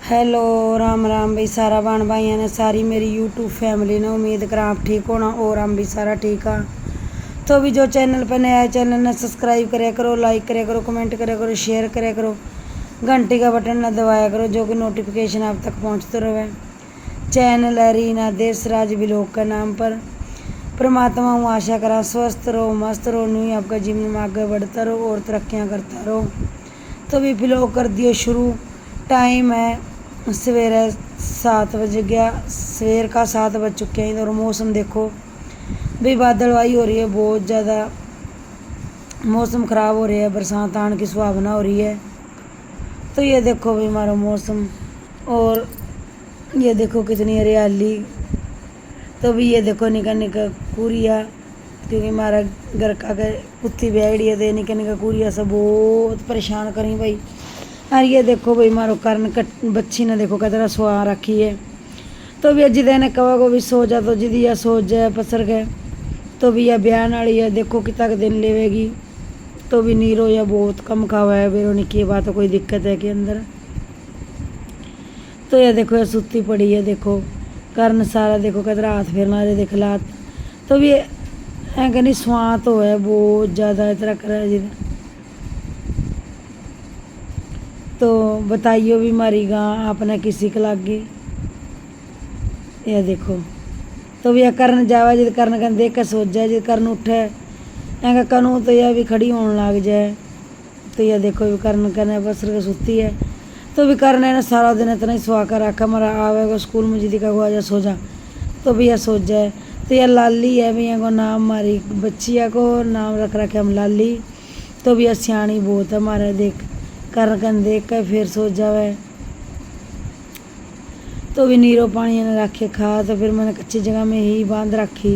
Hello Ram Ram भाई सारा बहन भाइयों ने सारी मेरी यूट्यूब फैमिली ने उम्मीद करा आप ठीक होना और हम भी सारा ठीक हाँ। तो भी जो चैनल पर नया है चैनल ने सब्सक्राइब करे करो, लाइक करे करो, कमेंट करे करो, शेयर करे करो, घंटी का बटन न दबाया करो जो कि नोटिफिकेशन आप तक पहुँचते रहे। चैनल है रीना देशराज व्लॉग का नाम पर। परमात्मा हूँ आशा करा स्वस्थ रहो, मस्त रहो, न्यू आपका जीवन में आगे बढ़ता रहो और तरक्कियाँ करता रहो। तो भी व्लॉग कर दियो शुरू। टाइम है सवेरे 7 बज गया, सवेर का 7 बज चुके हैं और मौसम देखो भी बादलवाई हो रही है, बहुत ज़्यादा मौसम ख़राब हो रही है, बरसात आने की संभावना हो रही है। तो ये देखो भी हमारा मौसम और ये देखो कितनी हरियाली। तो भी ये देखो निका निका कुरिया, क्योंकि हमारा घर का कुत्ती बैठी है तो निका निका कुरिया सब बहुत परेशान करी भाई। और ये देखो भाई मारो कारण बच्ची ने देखो कितना सुहा रखी है। तो भी अजी ने कहा को भी सो जा, तो जिदी या सो जाए पसर गए। तो भी यह बयान वाली है, देखो कितना दिन लेवेगी। तो भी नीरो या बहुत कम खावा है बेरो निकी बात, तो कोई दिक्कत है कि अंदर। तो यह देखो यह सुती पड़ी है, देखो कर्ण सारा देखो कितना हाथ फेरना रहे देख लात। तो भी कहनी सुहा तो है बहुत ज़्यादा इतना करा जी। तो बताइयो भी मारी गाँ आपने किसी के लागे। यह देखो तो भी यह कर्ण जावा जिद कर्ण कन देख के सोच जाए, जिद कर्ण उठे ऐसा करूँ तो यह भी खड़ी होने लग जाए। तो यह देखो भी कर्ण कने बसर के सुती है। तो भी कर्ण है ना सारा दिन इतना ही सुहा कर रखा, मरा आवेगा स्कूल में जिदी का आ जा सो जा। तो भी यह सोच जाए। तो यह लाली है भी को नाम मारी बच्चिया को नाम रख रखे हम लाली। तो भी यह सियाणी बहुत है हमारे देख कर्ण कन देख कर फिर सो जावे। तो भी नीरो पानी ने रखे खा, तो फिर मैंने कच्ची जगह में ही बांध रखी।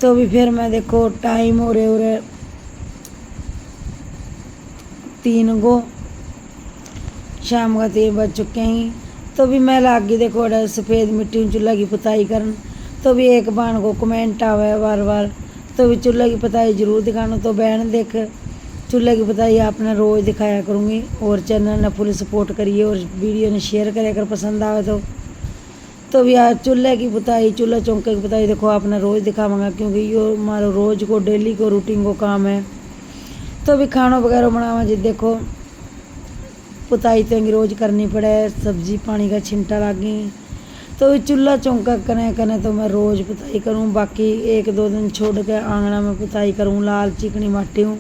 तो भी फिर मैं देखो टाइम हो रहे 3 को शाम का 3 बज चुके हैं। तो भी मैं लाग गई देखो सफ़ेद मिट्टी चूल्हा की पुताई करन। तो भी एक बहन को कमेंट आवे बार बार, तो भी चूल्हे की पुताई ज़रूर दिखाना। तो बहन देख चूल्हे की पुताई आपने रोज़ दिखाया करूँगी और चैनल ने फुल सपोर्ट करिए और वीडियो ने शेयर करे अगर पसंद आवे तो भी आज चूल्हे की पुताई चूल्हा चौंके की पुताई देखो आपने रोज़ दिखाऊंगा, क्योंकि ये हमारा रोज़ को डेली को रूटीन को काम है। तो भी खाना वगैरह बनावा जी देखो पुताई तो रोज़ करनी पड़े, सब्जी पानी का छिमटा लागी। तो चूल्हा चौंका कने कने तो मैं रोज़ पुताई करूँ, बाकी 1-2 दिन छोड़ के आंगना में पुताई करूँ लाल चिकनी माटी हूँ।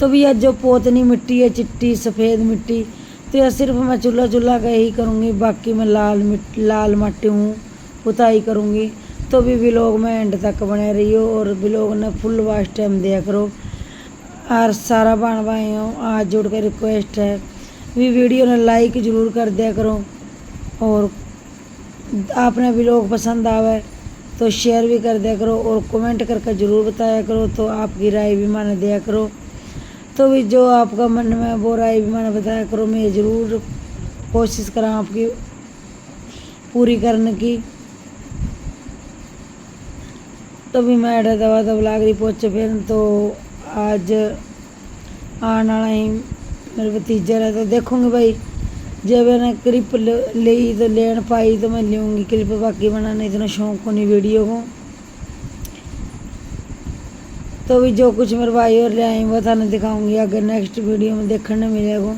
तो भी यह जो पोतनी मिट्टी है चिट्टी सफ़ेद मिट्टी, तो यह सिर्फ मैं चूल्हा का ही करूँगी, बाकी मैं लाल माटी हूँ पुताई करूँगी। तो भी व्लॉग में एंड तक बने रहियो और व्लॉग ने फुल वाच टाइम दिया करो। और सारा बहन भाइयों आज जुड़ कर रिक्वेस्ट है भी वीडियो ने लाइक ज़रूर कर दिया करो और आपने व्लॉग पसंद आवे तो शेयर भी कर दिया करो और कमेंट करके ज़रूर बताया करो। तो आपकी राय भी मैंने दिया करो। तो भी जो आपका मन में वो राय भी मैंने बताया करो, मैं ज़रूर कोशिश करा आपकी पूरी करने की। तो भी मैं दवा दब लाग रही पहुँचे फिर तो आज आने वाला ही मेरे भतीजा है। तो देखूँगी भाई जब मैंने क्लिप ली तो लेन पाई तो मैं लूँगी क्लिप, बाकी बनाने इतना शौक को नहीं वीडियो को। तो भी जो कुछ मेरे भाई और ले आई वो थाने दिखाऊंगी अगर नेक्स्ट वीडियो में देखने मिलेगा।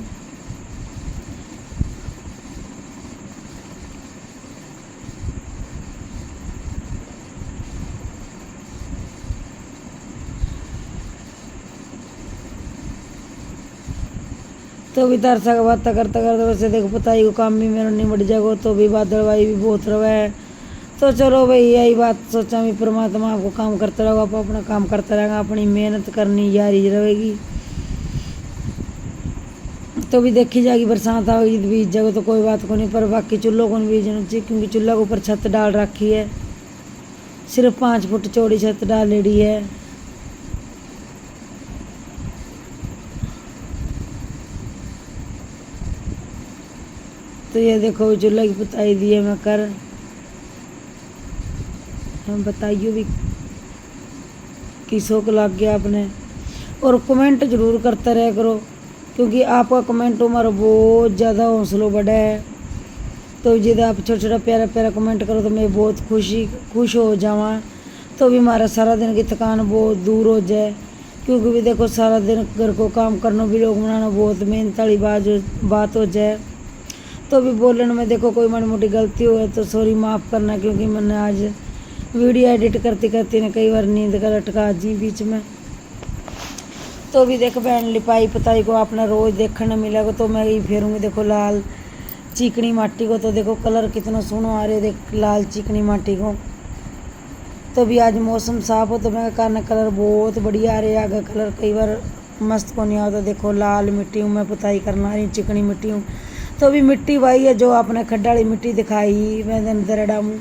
तो भी तरसा का बात करते करते वैसे देखो पुताई को काम भी मेरा निमट जाएगा। तो भी बादलवाई भी बहुत रहा है। तो चलो भाई यही बात सोचा भी परमात्मा आपको काम करते रहोगा, आप अपना काम करते रहेगा, अपनी मेहनत करनी जारी रहेगी। तो भी देखी जाएगी बरसात आएगी बीज जाएगा तो कोई बात को नहीं, पर बाकी चूल्हों को नहीं बीजना चाहिए क्योंकि चूल्हा के ऊपर छत डाल रखी है, सिर्फ 5 फुट चौड़ी छत डाल लेडी है। तो ये देखो चूल्हा की पुताई दी है मैं कर, हम बताइयो भी किसों को लग गया आपने। और कमेंट ज़रूर करते रहा करो, क्योंकि आपका कमेंट हमारा बहुत ज़्यादा हौसला बढ़ा है। तो जब आप छोटा छोटा प्यारा प्यारा कमेंट करो तो मैं बहुत खुश हो जावा, तो भी हमारा सारा दिन की थकान बहुत दूर हो जाए। क्योंकि भी देखो सारा दिन घर को काम करना, भी लोग बनाना बहुत मेहनत वाली बात हो जाए। तो भी बोलने में देखो कोई माड़ी मोटी गलती हो तो सॉरी माफ़ करना, क्योंकि मैंने आज वीडियो एडिट करते करते ने कई बार नींद का लटका जी बीच में। तो भी देखो बहन लिपाई पुताई को अपना रोज़ देखने मिलेगा। तो मैं यही फेरूँगी देखो लाल चिकनी माटी को। तो देखो कलर कितना सोना आ रहा है, देख लाल चिकनी माटी को। तो भी आज मौसम साफ हो तो मैं कारण कलर बहुत बढ़िया आ रहे हैं। आगे कलर कई बार मस्त को नहीं आता। देखो लाल मिट्टी हूँ मैं पुताई करना रही, चिकनी मिट्टी हूँ। तो भी मिट्टी वही है जो आपने खड्डा वाली मिट्टी दिखाई मैं अंदर डामूँ,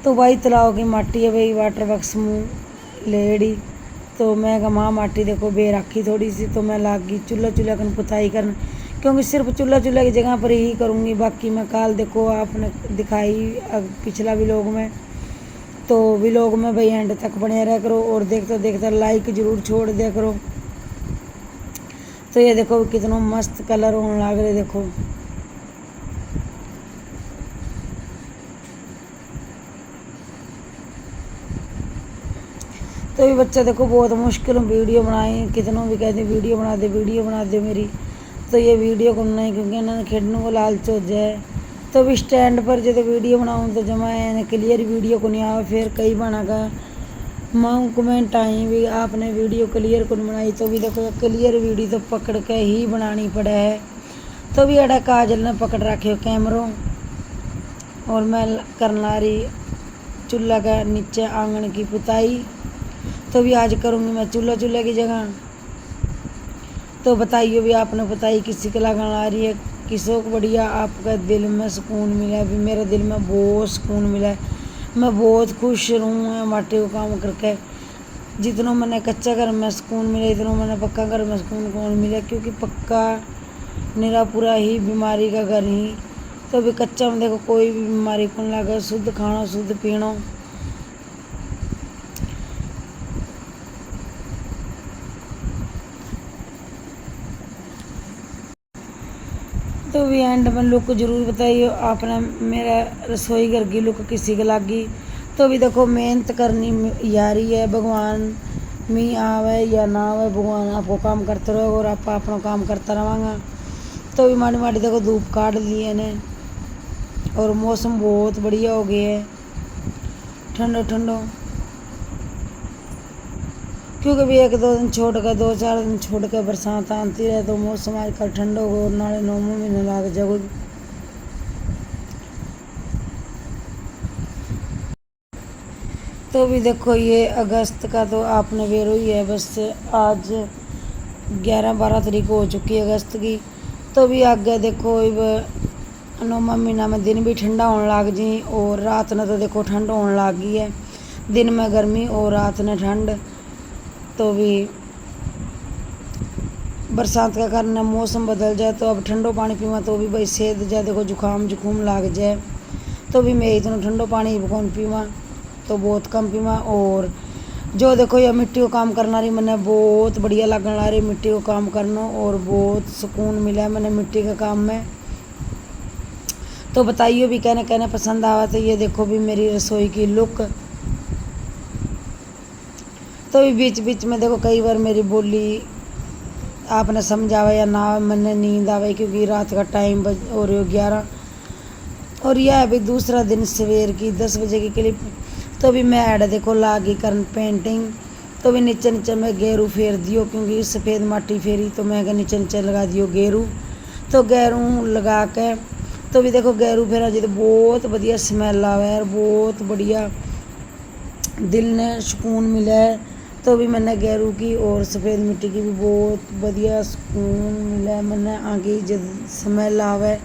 तो वही तालाब की माटी है भाई, वाटर बक्स मुँह लेड़ी। तो मैं कहा माँ माटी देखो बे रखी थोड़ी सी, तो मैं लाग गई चूल्हा कन पुताई करना, क्योंकि सिर्फ चूल्हा की जगह पर ही करूँगी। बाकी मैं काल देखो आपने दिखाई पिछला व्लॉग में, तो व्लॉग में भाई एंड तक बने रहा करो और देखते देखते लाइक ज़रूर छोड़ दिया करो। तो ये देखो कितना मस्त कलर होने लग रहे देखो। तो ये बच्चा देखो बहुत मुश्किल वीडियो बनाई, कितनों भी कहते वीडियो बना दे मेरी। तो ये वीडियो को नहीं, क्योंकि इन्होंने खेडने को लालच हो जाए। तो भी स्टैंड पर जो वीडियो बनाऊँ तो जमा क्लियर वीडियो को नहीं आवे। फिर कई बना का माँ कमेंट आई भी आपने वीडियो क्लियर को नहीं बनाई। तो भी देखो क्लियर वीडियो तो पकड़ के ही बनानी पड़ा है। तो भी अड़ा काजल ने पकड़ रखे कैमरों, और मैं करना रही चूल्हा का नीचे आंगन की पुताई। तो भी आज करूँगी मैं चूल्हा की जगह। तो बताइए भी आपने पुताई किसी के लगन आ रही है, किसों को बढ़िया आपका दिल में सुकून मिला। भी मेरे दिल में बहुत सुकून मिला है, मैं बहुत खुश रहूँ माटी को काम करके। जितना मैंने कच्चा घर में सुकून मिला, इतना मैंने पक्का घर में सुकून कौन मिला, क्योंकि पक्का निरा पूरा ही बीमारी का घर ही। तो भी कच्चा में देखो कोई भी बीमारी कौन लगे, शुद्ध खाना शुद्ध पीना। तो भी एंड में लुक जरूर बताइए आपने मेरा रसोई घर की लुक किसी के लगी। तो भी देखो मेहनत करनी यारी है, भगवान मी आवे या ना आवे, भगवान आपको काम करते रहो और आप अपना काम करता रहोगा। तो भी माड़ी माड़ी देखो धूप काट लिए ने, और मौसम बहुत बढ़िया हो गया है, ठंडो ठंडो। क्योंकि भी एक दो दिन छोड़ कर 2-4 दिन छोड़ कर बरसात आती रहे, तो मौसम आजकल ठंडा हो और नाले 9 महीने लग जाएगी। तो भी देखो ये अगस्त का तो आपने बेरो ही है, बस आज 11-12 तारीख हो चुकी है अगस्त की। तो भी आगे देखो अब 9वां महीना में दिन भी ठंडा होने लग जी, और रात में तो देखो ठंड होने लग गई है। दिन में गर्मी और रात में ठंड। तो भी बरसात का कारण मौसम बदल जाए, तो अब ठंडो पानी पीवा तो भी भाई सेहत जाए देखो जुकाम लग जाए। तो भी मैं इतना ठंडो पानी कौन पीवा, तो बहुत कम पीवा। और जो देखो ये मिट्टी को काम करना रही, मैंने बहुत बढ़िया लगने ला रही मिट्टी को काम करना, और बहुत सुकून मिला है मैंने मिट्टी के काम में। तो बताइए भी कहने पसंद आवा। तो ये देखो भी मेरी रसोई की लुक। तो भी बीच बीच में देखो कई बार मेरी बोली आपने समझावा या ना, मैंने नींद आवे, क्योंकि रात का टाइम हो रही हो 11। और यह है भी दूसरा दिन सवेर की 10 बजे की क्लिप। तो भी मैं ऐड देखो लागी करन पेंटिंग। तो भी नीचे मैं गेरू फेर दियो, क्योंकि सफ़ेद माटी फेरी, तो मैं नीचे लगा दियो गेरू। तो गेरू लगा के तो भी देखो गेरू फेरा जी तो बहुत बढ़िया स्मैल आवे है, बहुत बढ़िया दिल ने सुकून मिला है। तो भी मैंने गेरू की और सफ़ेद मिट्टी की भी बहुत बढ़िया सुकून मिला है मैंने। आगे जब स्मैल आवे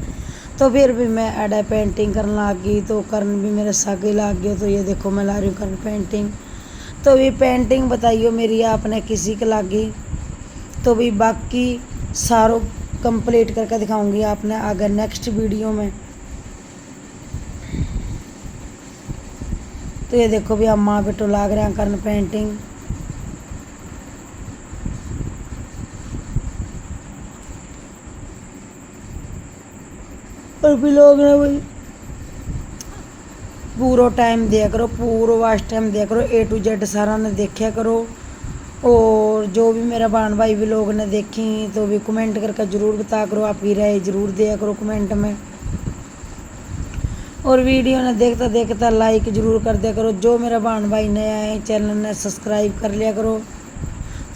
तो फिर भी मैं एडा पेंटिंग करने लग गई, तो करन भी मेरे सागे लग गए। तो ये देखो मैं ला रही हूँ करन पेंटिंग। तो भी पेंटिंग बताइए मेरी आपने किसी के लगी, तो भी बाकी सारों कंप्लीट करके दिखाऊंगी आपने अगर नेक्स्ट वीडियो में। तो ये देखो भी हम माँ बेटो लाग रहे हैं करन पेंटिंग। और भी लोग ना भाई पूरा टाइम दिया करो, पूरा वास्ट टाइम दिया करो, A to Z सारा ने देखा करो। और जो भी मेरा बहन भाई भी लोग ने देखी तो भी कमेंट करके ज़रूर बता करो, आपकी राय ज़रूर दिया करो कमेंट में। और वीडियो ने देखता देखता लाइक ज़रूर कर दिया करो। जो मेरा बहन भाई नया है चैनल ने सब्सक्राइब कर लिया करो।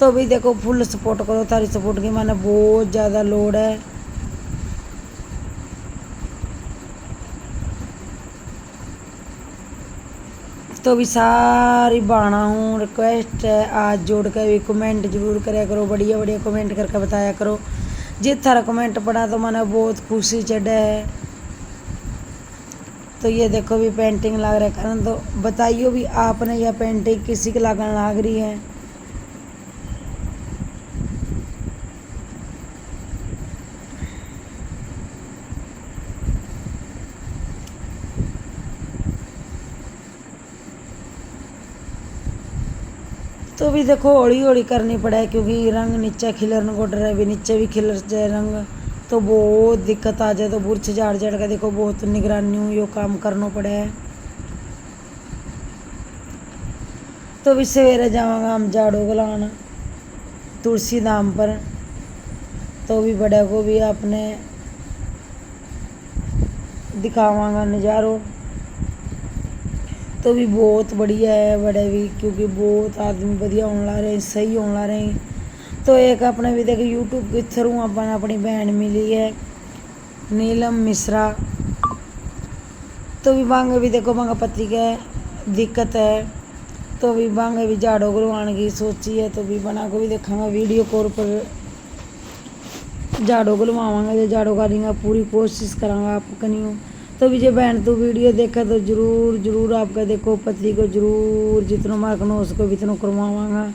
तो भी देखो फुल सपोर्ट करो, तारी सपोर्ट की मैंने बहुत ज़्यादा लोड है। तो भी सारी बाणा हूँ रिक्वेस्ट है आज जोड़ कर भी कमेंट जरूर कराया करो, बढ़िया बढ़िया कमेंट करके बताया करो। जिस थारा कमेंट पढ़ा तो मैंने बहुत खुशी चढ़ा है। तो ये देखो भी पेंटिंग लग रहा है करन, तो बताइए भी आपने यह पेंटिंग किसी के लगन लग रही है। तो भी देखो हौली हौली करनी पड़ा है क्योंकि रंग नीचे खिलरन को डर है, भी नीचे भी खिलर जाए रंग तो बहुत दिक्कत आ जाए। तो बुरछ झाड़ झाड़ का देखो बहुत निगरानी हूँ यो काम करना पड़ा है। तो भी सवेरे जावांगा हम झाड़ू गलान तुलसी धाम पर। तो भी बड़ा को भी आपने दिखावांगा नज़ारो। तो भी बहुत बढ़िया है बड़े भी, क्योंकि बहुत आदमी बढ़िया होने ला रहे हैं, सही होने ला रहे हैं। तो एक अपने भी देखे यूट्यूब के थ्रू अपन अपनी बहन मिली है नीलम मिश्रा। तो भी बांगे भी देखो बांगा पति के दिक्कत है, तो भी बांगे भी झाड़ो गुलवान की सोची है। तो भी बना को भी देखांगा वीडियो कॉल पर झाड़ो गुलवावांगा, जो झाड़ो करेंगे पूरी कोशिश करांगा आप कनियो। तो भी जो बहन तो वीडियो देखा तो जरूर जरूर आपका देखो पति को जरूर जितना मारकनो उसको भी इतना करवावांगा।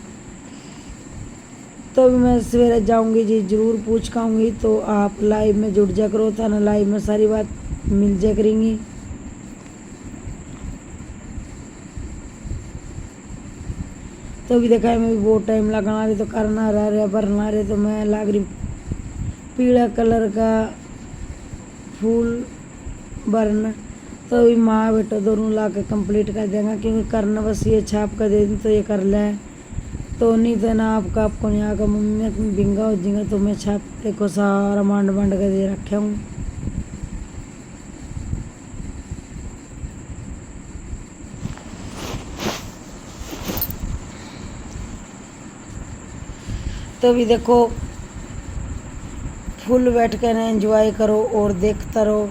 तो भी मैं सवेरे जाऊंगी जी जरूर पूछ खाऊंगी। तो आप लाइव में जुड़ जा करो, था ना लाइव में सारी बात मिल जा करेंगी। तो भी देखा है मैं भी बहुत टाइम लगाना रही, तो करना रह रहा भरना रहे। तो मैं लाग रही पीला कलर का फूल बरन। तो भी माँ बेटा दोनों ला के कम्प्लीट कर देंगे, क्योंकि करना बस ये छाप कर दे तो ये कर ले। तो नहीं तो ना आपको नहीं आकर मम्मी बिंगा हो जाएगा। तो मैं छाप देखो सारा मांड मांड कर दे रखा हूँ। तो भी देखो फुल बैठ कर एंजॉय करो और देखता रहो।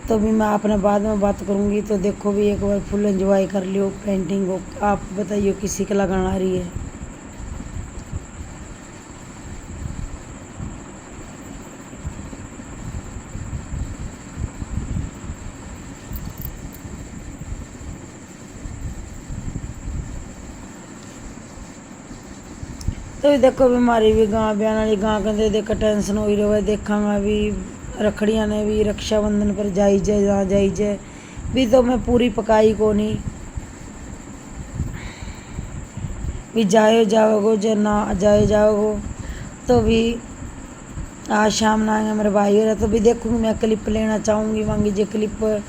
तो भी मैं अपने बाद में बात करूँगी। तो देखो भी एक बार फुल एंजॉय कर लियो पेंटिंग को। आप बताइए किसी के लगन आ रही है। तो भी देखो भी हमारी भी गाँ ब्याह वाली गाँ कहते देख टेंशन हो रही है। देखांगा भी रखड़ियाँ ने भी रक्षाबंधन पर जाई जाए जहाँ जाई जाए भी। तो मैं पूरी पकाई को नहीं भी जाए जाओगो जो ना जाए जाओगो। तो भी आज शाम ना आएंगे मेरे भाई हो रहा। तो भी देखूँगी मैं क्लिप लेना चाहूँगी मांगी जो क्लिप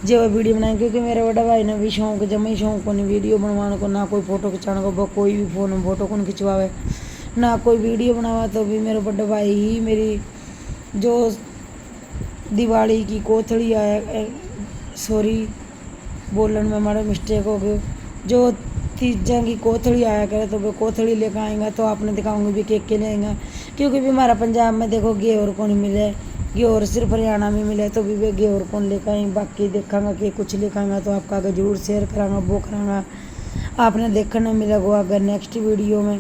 जो वीडियो बनाएंगे, क्योंकि मेरे बड़ा भाई ने भी शौक जमा ही शौक को नहीं वीडियो बनवाने को, ना कोई फ़ोटो खिंचाने को, कोई भी फ़ोन में फ़ोटो को खिंचवावे ना कोई वीडियो बनावा। तो भी मेरे बड़ा भाई ही मेरी जो दिवाली की कोथड़ी आया, सॉरी बोलन में हमारा मिस्टेक हो गया, जो तीजा की कोथड़ी आया करे तो वो कोथड़ी लेकर आएगा। तो आपने दिखाऊंगी भी केक के ले आएगा, क्योंकि भी हमारा पंजाब में देखो घेवर को नहीं मिले, घेवर सिर्फ हरियाणा में मिले। तो भी वे घेवर कौन लेकर आएंगे, बाकी देखांगा कि कुछ लिखांगा तो आपका आगे जरूर शेयर करांगा वो करांगा। आपने देखने मिलेगा अगर नेक्स्ट वीडियो में।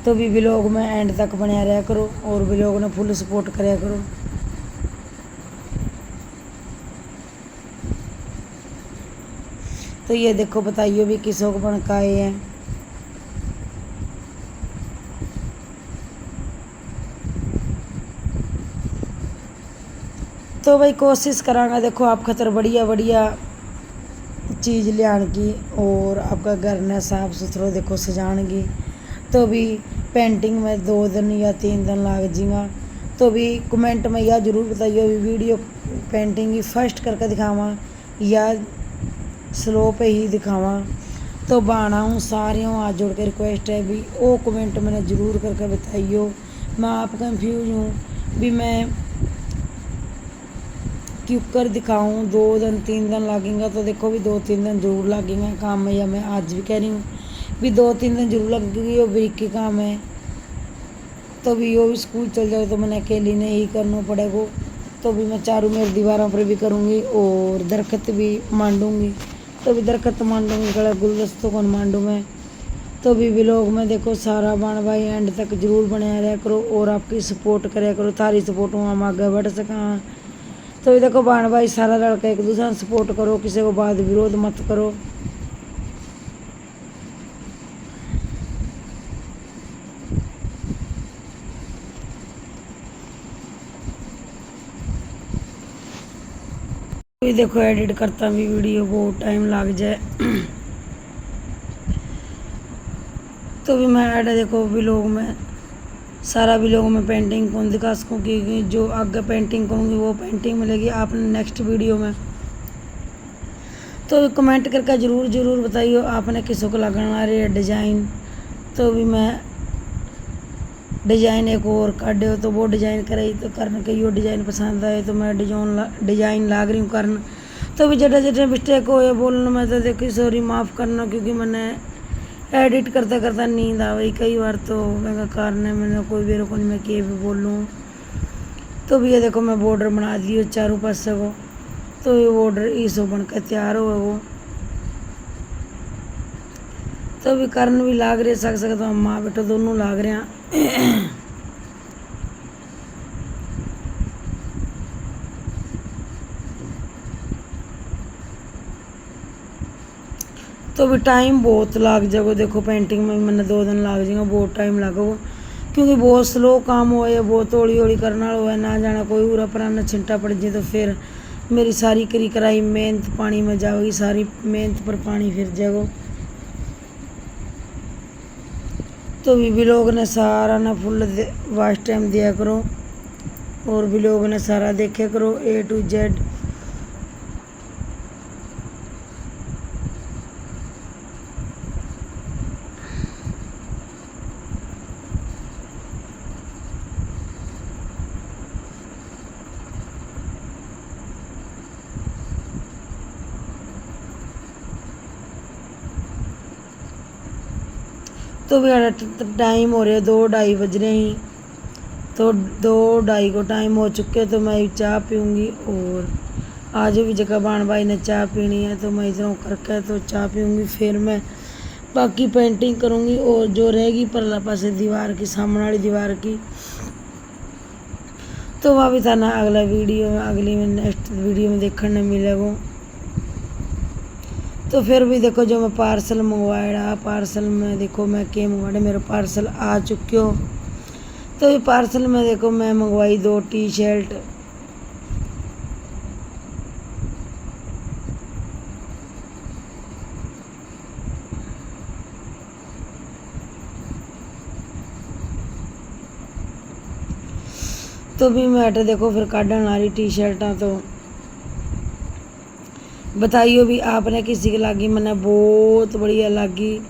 तो भी व्लॉग में एंड तक बना रहा करो और व्लॉग ने फुल सपोर्ट कराया करो। तो ये देखो बताइए भी किसों को बनकाए हैं। तो भाई कोशिश करांगा देखो आप खतर बढ़िया बढ़िया चीज़ लियान की और आपका घर ने साफ सुथरा देखो सजान की। तो भी पेंटिंग में 2 दिन या 3 दिन लग जाएगा। तो भी कमेंट में यह ज़रूर बताइए भी वीडियो पेंटिंग ही फर्स्ट करके दिखावा या स्लो पे ही दिखावा। तो बाना हूँ सारियों हाथ जोड़ के रिक्वेस्ट है भी वो कमेंट मैंने ज़रूर करके बताइयो। मैं आप कंफ्यूज हूँ भी मैं क्यों कर दिखाऊँ। 2 दिन 3 दिन लगेगा तो देखो भी 2-3 दिन ज़रूर लगेगा काम में। या मैं आज भी कह रही हूँ भी 2-3 दिन ज़रूर लगेगी। वो ब्रिक के काम है तो भी वो भी स्कूल चल जाए तो मैंने अकेली ने ही करना पड़ेगा। तो भी मैं चारों मेरी दीवारों पर भी करूँगी और दरख्त भी मांडूँगी। तो भी दरख्त मांडूँगी कड़ा गुलदस्तों को मांडूँ मैं। तो भी व्लॉग में देखो सारा बाण भाई एंड तक जरूर बनाया रहा करो और आपकी सपोर्ट कराया करो। थारी सपोर्ट में हम आगे बढ़ सका। तो भी देखो बाण भाई सारा लड़का एक दूसरे सपोर्ट करो, किसी को बाद विरोध मत करो। भी देखो एडिट करता भी वीडियो बहुत टाइम लग जाए। तो भी मैं ऐड देखो व्लॉग में सारा व्लॉग में पेंटिंग कौन दिखा सकूँ क्योंकि जो आगे पेंटिंग करूँगी वो पेंटिंग मिलेगी आपने नेक्स्ट वीडियो में। तो कमेंट करके ज़रूर बताइए आपने किसों को लगाना रही है डिज़ाइन। तो भी मैं डिज़ाइन एक और काटे हो तो वो डिज़ाइन कराई तो करने के यो डिज़ाइन पसंद आए तो मैं डिज़ाइन लाग रही हूँ करना। तो भी जटे मिस्टेक हो बोलने में तो देखो सॉरी माफ़ करना क्योंकि मैंने एडिट करता करता नींद आ गई कई बार। तो मैं कारण है मैंने कोई बेरो को मैं के भी बोलूँ। तो भी ये देखो मैं बॉर्डर बना दिए चारों पासे को। तो ये बॉर्डर ईसो बन कर तैयार हो वो। तो भी करन भी लाग रहे सकता हम माँ बेटो दोनों लाग रहे हैं। तो भी टाइम बहुत लग जाएगा देखो पेंटिंग में मैंने 2 दिन लग जाएगा बहुत टाइम लगेगा क्योंकि बहुत स्लो काम हो है बहुत हौली हौली करने वाला है। ना जाना कोई पूरा पुराना छिंटा पड़ जाए तो फिर मेरी सारी करी कराई मेहनत पानी में जाएगी। सारी मेहनत पर पानी फिर जाएगा। तो भी लोग ने सारा ना फुल वाच टाइम दिया करो और भी लोग ने सारा देखा करो A to Z। तो भी टाइम हो रहा 2-2:30 बज रहे ही। तो 2-2:30 को टाइम हो चुके तो मैं चाय पीऊँगी और आज भी जगह बाण भाई ने चाय पीनी है तो मैं इधरों करके तो चाय पीऊँगी फिर मैं बाकी पेंटिंग करूँगी। और जो रहेगी परला पासे दीवार की सामने वाली दीवार की तो वह भी था ना अगला वीडियो में अगली में नेक्स्ट वीडियो में देखने मिलेगा। तो फिर भी देखो जो मैं पार्सल मंगवाया पार्सल में देखो मैं क्या मंगवाया मेरा पार्सल आ चुके हो। तो ये पार्सल में देखो मैं मंगवाई 2 टी-शर्ट। तो भी मैं देखो फिर काटन आ रही टी-शर्टा। तो बताइयो भी आपने किसी के लागी मैंने बहुत बढ़िया लगी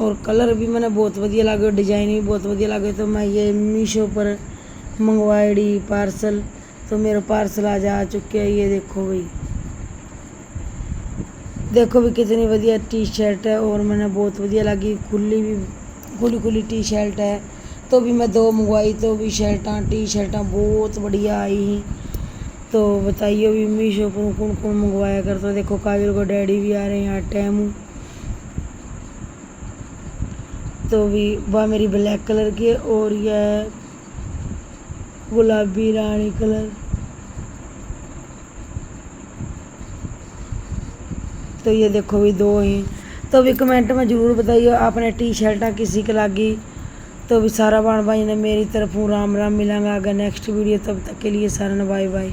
और कलर भी मैंने बहुत बढ़िया लगे डिजाइन भी बहुत बढ़िया लगे। तो मैं ये मीशो पर मंगवाई पार्सल। तो मेरा पार्सल आज आ चुके हैं। ये देखो भाई देखो भी कितनी बढ़िया टी-शर्ट है और मैंने बहुत बढ़िया लगी खुली टी-शर्ट है। तो भी मैं 2 मंगवाई तो भी शर्टा टी-शर्टा बहुत बढ़िया आई ही। तो बताइए भी मीशो पर कौन कौन मंगवाया कर। तो देखो काजल को डैडी भी आ रहे हैं यहाँ टैमू। तो भी वह मेरी ब्लैक कलर की है और यह गुलाबी रानी कलर। तो ये देखो भी 2 ही। तो भी कमेंट में ज़रूर बताइए आपने टी-शर्टा किसी के लागी। तो भी सारा बाण भाई ने मेरी तरफ राम राम मिलेंगे आगे नेक्स्ट वीडियो। तब तक के लिए सारा बाय बाय।